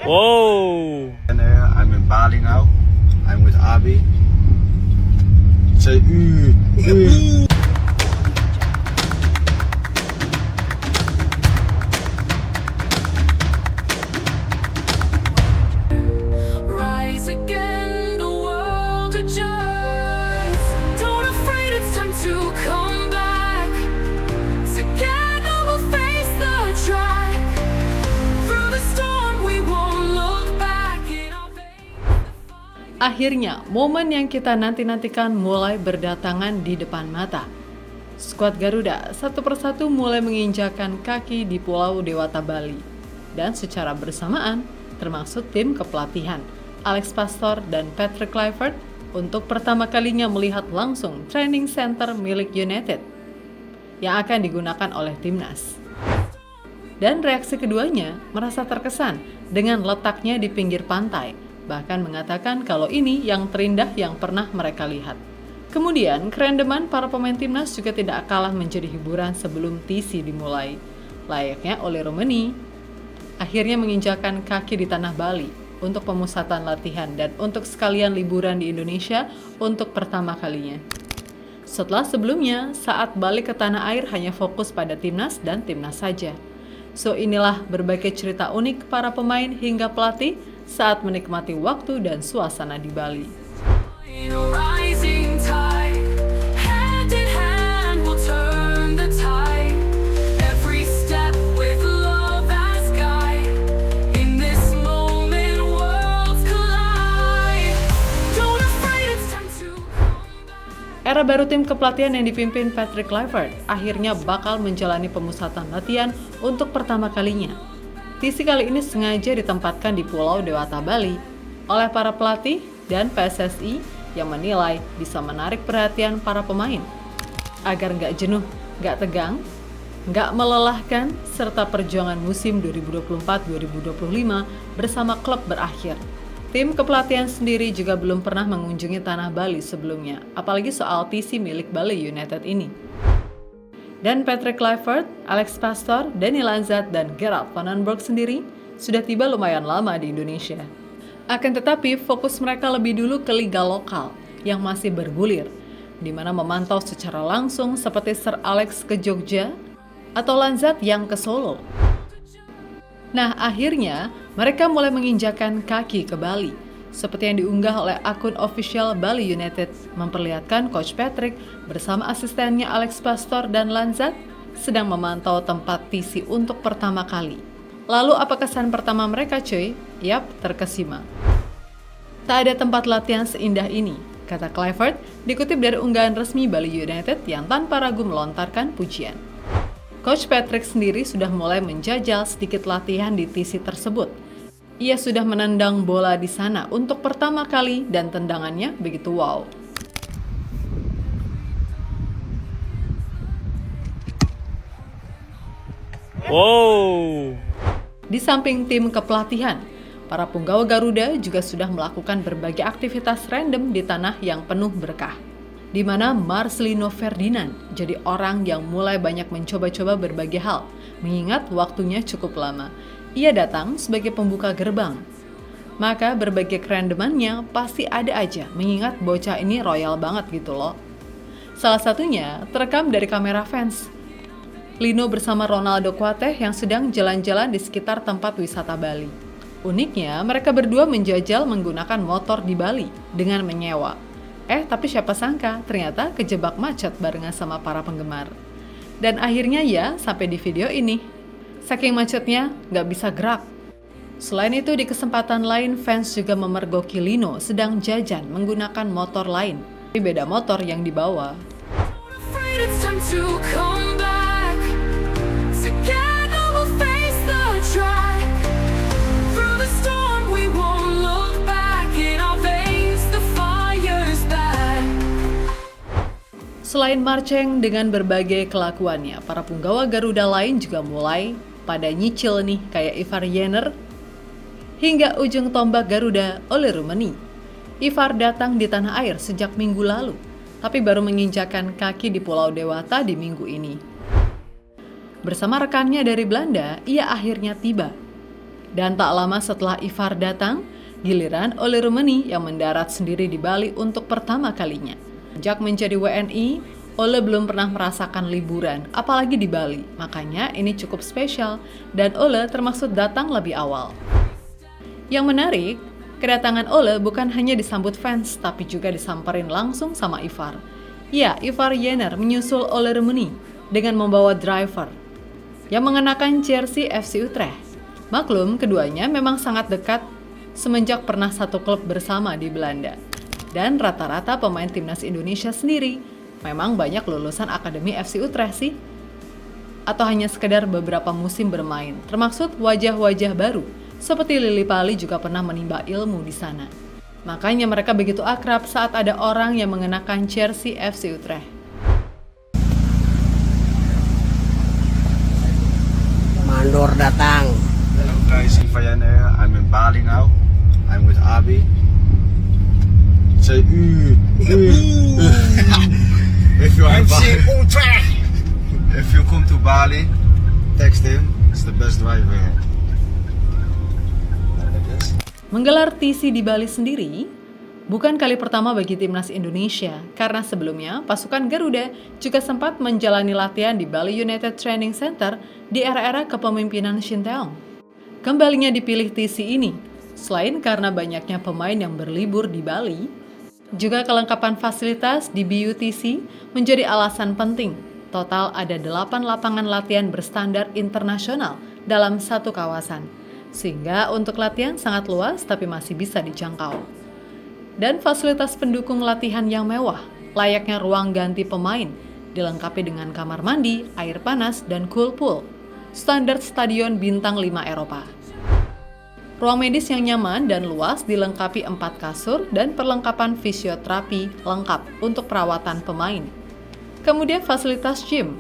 Whoa! And there, I'm in Bali now. I'm with Abi. Say Rise again, the world adjusts. Don't afraid, it's time to come back. Together we'll face the track. Through the storm we won't look back in our veins. Akhirnya, momen yang kita nanti-nantikan mulai berdatangan di depan mata. Skuad Garuda satu persatu mulai menginjakan kaki di Pulau Dewata Bali. Dan secara bersamaan, termasuk tim kepelatihan, Alex Pastor dan Patrick Kluivert untuk pertama kalinya melihat langsung training center milik United yang akan digunakan oleh timnas. Dan reaksi keduanya merasa terkesan dengan letaknya di pinggir pantai, bahkan mengatakan kalau ini yang terindah yang pernah mereka lihat. Kemudian, kerendeman para pemain timnas juga tidak kalah menjadi hiburan sebelum TC dimulai. Layaknya Ole Romeni, akhirnya menginjakan kaki di tanah Bali untuk pemusatan latihan dan untuk sekalian liburan di Indonesia untuk pertama kalinya. Setelah sebelumnya, saat balik ke tanah air hanya fokus pada timnas dan timnas saja. So inilah berbagai cerita unik para pemain hingga pelatih saat menikmati waktu dan suasana di Bali. In a rising tide, hand in hand we'll turn the tide. Every step with love as guide. In this moment worlds collide. Don't afraid, it's time to come back. Era baru tim kepelatihan yang dipimpin Patrick Kluivert akhirnya bakal menjalani pemusatan latihan untuk pertama kalinya. TC kali ini sengaja ditempatkan di Pulau Dewata Bali oleh para pelatih dan PSSI yang menilai bisa menarik perhatian para pemain agar nggak jenuh, nggak tegang, nggak melelahkan, serta perjuangan musim 2024-2025 bersama klub berakhir. Tim kepelatihan sendiri juga belum pernah mengunjungi tanah Bali sebelumnya, apalagi soal TC milik Bali United ini. Dan Patrick Kluivert, Alex Pastor, Danny Lanzat, dan Gerard van den Berg sendiri sudah tiba lumayan lama di Indonesia. Akan tetapi, fokus mereka lebih dulu ke liga lokal yang masih bergulir, di mana memantau secara langsung seperti Sir Alex ke Jogja atau Lanzat yang ke Solo. Nah, akhirnya mereka mulai menginjakan kaki ke Bali, seperti yang diunggah oleh akun official Bali United, memperlihatkan Coach Patrick bersama asistennya Alex Pastor dan Lanzat sedang memantau tempat TC untuk pertama kali. Lalu apa kesan pertama mereka cuy? Yap, terkesima. Tak ada tempat latihan seindah ini, kata Kluivert, dikutip dari unggahan resmi Bali United yang tanpa ragu melontarkan pujian. Coach Patrick sendiri sudah mulai menjajal sedikit latihan di TC tersebut. Ia sudah menendang bola di sana untuk pertama kali dan tendangannya begitu wow. Whoa! Di samping tim kepelatihan, para punggawa Garuda juga sudah melakukan berbagai aktivitas random di tanah yang penuh berkah. Di mana Marcelino Ferdinand jadi orang yang mulai banyak mencoba-coba berbagai hal, mengingat waktunya cukup lama. Ia datang sebagai pembuka gerbang. Maka berbagai kerandomannya pasti ada aja, mengingat bocah ini royal banget gitu loh. Salah satunya terekam dari kamera fans. Lino bersama Ronaldo Kuateh yang sedang jalan-jalan di sekitar tempat wisata Bali. Uniknya, mereka berdua menjajal menggunakan motor di Bali dengan menyewa. Tapi siapa sangka ternyata kejebak macet barengan sama para penggemar. Dan akhirnya ya sampai di video ini. Saking macetnya nggak bisa gerak. Selain itu di kesempatan lain fans juga memergoki Lino sedang jajan menggunakan motor lain. Tapi beda motor yang dibawa. Don't afraid, it's time to come back. Together we'll face the track. Through the storm we won't look back. In our veins the fire's back. Selain Marcheng dengan berbagai kelakuannya, para punggawa Garuda lain juga mulai pada nyicil nih kayak Ivar Jenner hingga ujung tombak Garuda Ole Romeni. Ivar datang di tanah air sejak minggu lalu, tapi baru menginjakan kaki di Pulau Dewata di minggu ini. Bersama rekannya dari Belanda, ia akhirnya tiba. Dan tak lama setelah Ivar datang, giliran Ole Rummenigge yang mendarat sendiri di Bali untuk pertama kalinya. Sejak menjadi WNI, Ole belum pernah merasakan liburan, apalagi di Bali. Makanya ini cukup spesial dan Ole termaksud datang lebih awal. Yang menarik, kedatangan Ole bukan hanya disambut fans, tapi juga disamperin langsung sama Ivar. Ya, Ivar Jenner menyusul Ole Rummenigge dengan membawa driver yang mengenakan jersey FC Utrecht. Maklum, keduanya memang sangat dekat semenjak pernah satu klub bersama di Belanda. Dan rata-rata pemain timnas Indonesia sendiri memang banyak lulusan Akademi FC Utrecht sih. Atau hanya sekedar beberapa musim bermain, termaksud wajah-wajah baru, seperti Lily Pali juga pernah menimba ilmu di sana. Makanya mereka begitu akrab saat ada orang yang mengenakan jersey FC Utrecht. Mandor datang. Hello guys, Ivar Jenner. I'm in Bali now. I'm with Abi. Say if you are if you come to Bali, text him. It's the best driver. Menggelar TC di Bali sendiri bukan kali pertama bagi timnas Indonesia, karena sebelumnya pasukan Garuda juga sempat menjalani latihan di Bali United Training Center di era-era kepemimpinan Shin Tae-yong. Kembalinya dipilih TC ini, selain karena banyaknya pemain yang berlibur di Bali, juga kelengkapan fasilitas di BUTC menjadi alasan penting. Total ada 8 lapangan latihan berstandar internasional dalam satu kawasan, sehingga untuk latihan sangat luas tapi masih bisa dijangkau. Dan fasilitas pendukung latihan yang mewah, layaknya ruang ganti pemain, dilengkapi dengan kamar mandi, air panas, dan cool pool. Standar stadion bintang 5 Eropa. Ruang medis yang nyaman dan luas dilengkapi 4 kasur dan perlengkapan fisioterapi lengkap untuk perawatan pemain. Kemudian fasilitas gym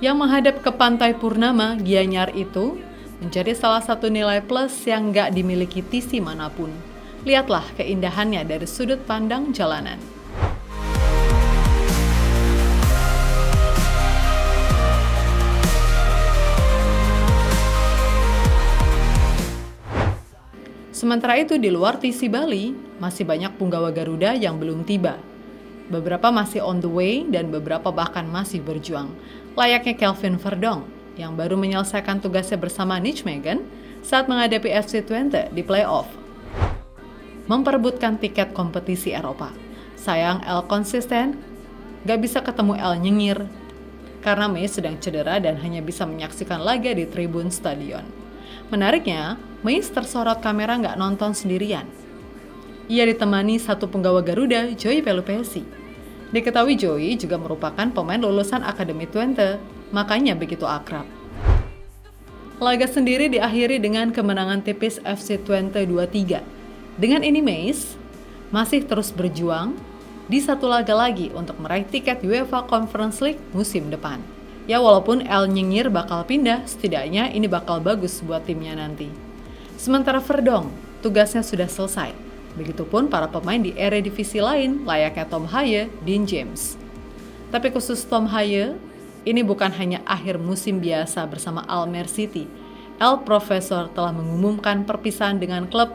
yang menghadap ke Pantai Purnama Gianyar itu menjadi salah satu nilai plus yang nggak dimiliki TC manapun. Lihatlah keindahannya dari sudut pandang jalanan. Sementara itu di luar TC Bali, masih banyak punggawa Garuda yang belum tiba. Beberapa masih on the way dan beberapa bahkan masih berjuang. Layaknya Kelvin Verdonk yang baru menyelesaikan tugasnya bersama Nijmegen saat menghadapi FC Twente di playoff. Memperebutkan tiket kompetisi Eropa. Sayang El konsisten, gak bisa ketemu El nyengir karena Mei sedang cedera dan hanya bisa menyaksikan laga di tribun stadion. Menariknya, Meis tersorot kamera nggak nonton sendirian. Ia ditemani satu punggawa Garuda, Joey Pelupesi. Diketahui Joey juga merupakan pemain lulusan Akademi Twente, makanya begitu akrab. Laga sendiri diakhiri dengan kemenangan tipis FC Twente 2-3. Dengan ini Meis masih terus berjuang di satu laga lagi untuk meraih tiket UEFA Conference League musim depan. Ya walaupun El nyengir bakal pindah, setidaknya ini bakal bagus buat timnya nanti. Sementara Verdonk, tugasnya sudah selesai. Begitupun para pemain di Eredivisie lain, layaknya Tom Haye, Dean James. Tapi khusus Tom Haye, ini bukan hanya akhir musim biasa bersama Almere City. El Professor telah mengumumkan perpisahan dengan klub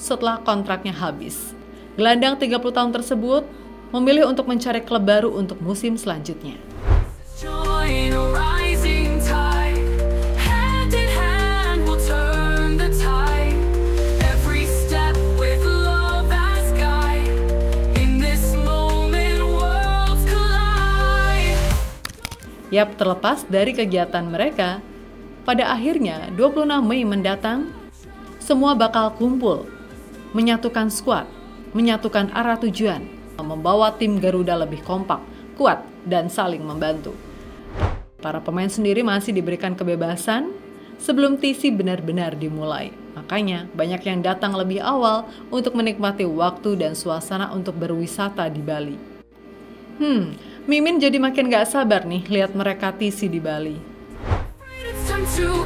setelah kontraknya habis. Gelandang 30 tahun tersebut memilih untuk mencari klub baru untuk musim selanjutnya. Join a rising tide, hand in hand we'll turn the tide. Every step with love as guide. In this moment worlds collide. Yap, terlepas dari kegiatan mereka, pada akhirnya 26 Mei mendatang, semua bakal kumpul, menyatukan skuad, menyatukan arah tujuan, membawa tim Garuda lebih kompak, kuat, dan saling membantu. Para pemain sendiri masih diberikan kebebasan sebelum TC benar-benar dimulai. Makanya banyak yang datang lebih awal untuk menikmati waktu dan suasana untuk berwisata di Bali. Mimin jadi makin gak sabar nih lihat mereka TC di Bali. It's time to